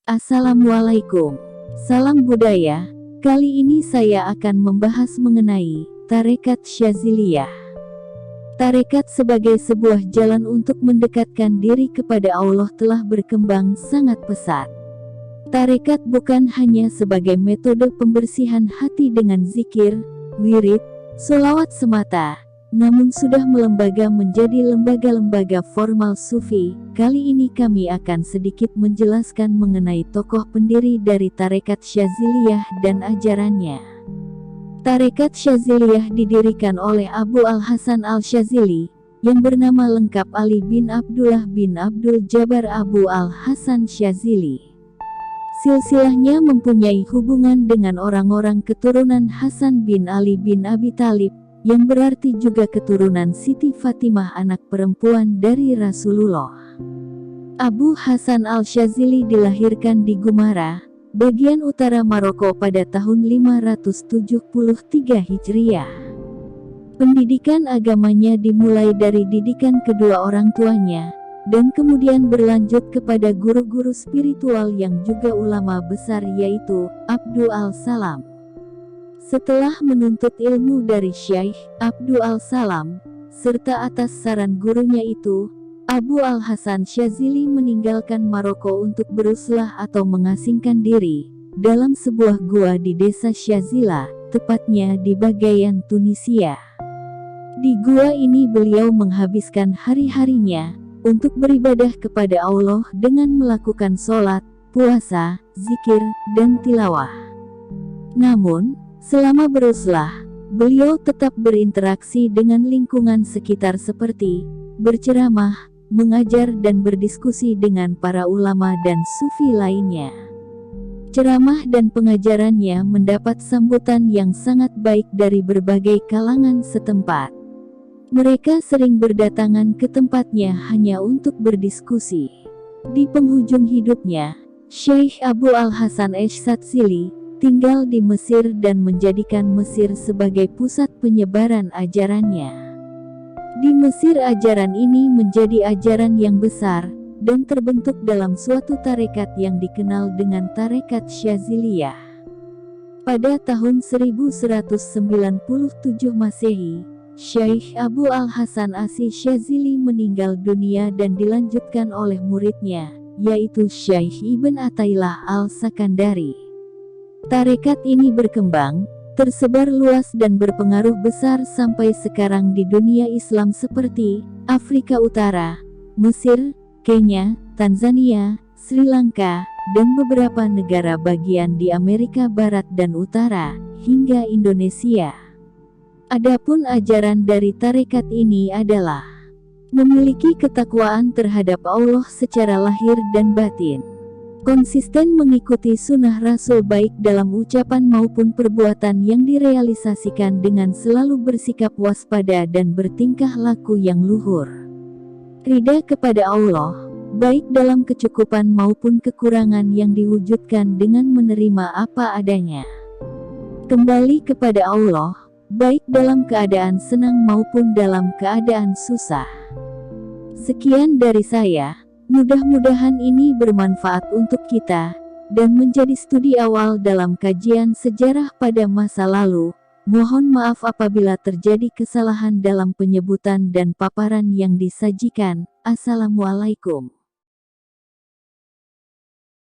Assalamualaikum. Salam budaya. Kali ini saya akan membahas mengenai Tarekat Syaziliyah. Tarekat sebagai sebuah jalan untuk mendekatkan diri kepada Allah telah berkembang sangat pesat. Tarekat bukan hanya sebagai metode pembersihan hati dengan zikir, wirid, sholawat semata, namun sudah melembaga menjadi lembaga-lembaga formal sufi. Kali ini kami akan sedikit menjelaskan mengenai tokoh pendiri dari Tarekat Syaziliyah dan ajarannya. Tarekat Syaziliyah didirikan oleh Abu Al-Hasan Al-Syazili, yang bernama lengkap Ali bin Abdullah bin Abdul Jabbar Abu Al-Hasan Syazili. Silsilahnya mempunyai hubungan dengan orang-orang keturunan Hasan bin Ali bin Abi Thalib, yang berarti juga keturunan Siti Fatimah anak perempuan dari Rasulullah. Abu Hasan Al-Syazili dilahirkan di Gumara, bagian utara Maroko pada tahun 573 Hijriah. Pendidikan agamanya dimulai dari didikan kedua orang tuanya, dan kemudian berlanjut kepada guru-guru spiritual yang juga ulama besar yaitu Abdul Al-Salam. Setelah menuntut ilmu dari Syekh Abdul Al-Salam, serta atas saran gurunya itu, Abu Al-Hasan Syazili meninggalkan Maroko untuk beruslah atau mengasingkan diri dalam sebuah gua di desa Syazila, tepatnya di Bagayan, Tunisia. Di gua ini beliau menghabiskan hari-harinya untuk beribadah kepada Allah dengan melakukan sholat, puasa, zikir, dan tilawah. Namun, selama beruslah, beliau tetap berinteraksi dengan lingkungan sekitar seperti berceramah, mengajar dan berdiskusi dengan para ulama dan sufi lainnya. Ceramah dan pengajarannya mendapat sambutan yang sangat baik dari berbagai kalangan setempat. Mereka sering berdatangan ke tempatnya hanya untuk berdiskusi. Di penghujung hidupnya, Syekh Abu Al-Hasan Syazili tinggal di Mesir dan menjadikan Mesir sebagai pusat penyebaran ajarannya. Di Mesir ajaran ini menjadi ajaran yang besar, dan terbentuk dalam suatu tarekat yang dikenal dengan Tarekat Syaziliyah. Pada tahun 1197 Masehi, Syekh Abu Al-Hasan Syazili meninggal dunia dan dilanjutkan oleh muridnya, yaitu Syekh Ibn Athaillah Al-Sakandari. Tarekat ini berkembang, tersebar luas dan berpengaruh besar sampai sekarang di dunia Islam seperti Afrika Utara, Mesir, Kenya, Tanzania, Sri Lanka, dan beberapa negara bagian di Amerika Barat dan Utara, hingga Indonesia. Adapun ajaran dari tarekat ini adalah memiliki ketakwaan terhadap Allah secara lahir dan batin, konsisten mengikuti sunnah Rasul baik dalam ucapan maupun perbuatan yang direalisasikan dengan selalu bersikap waspada dan bertingkah laku yang luhur. Ridha kepada Allah, baik dalam kecukupan maupun kekurangan yang diwujudkan dengan menerima apa adanya. Kembali kepada Allah, baik dalam keadaan senang maupun dalam keadaan susah. Sekian dari saya. Mudah-mudahan ini bermanfaat untuk kita, dan menjadi studi awal dalam kajian sejarah pada masa lalu. Mohon maaf apabila terjadi kesalahan dalam penyebutan dan paparan yang disajikan. Assalamualaikum.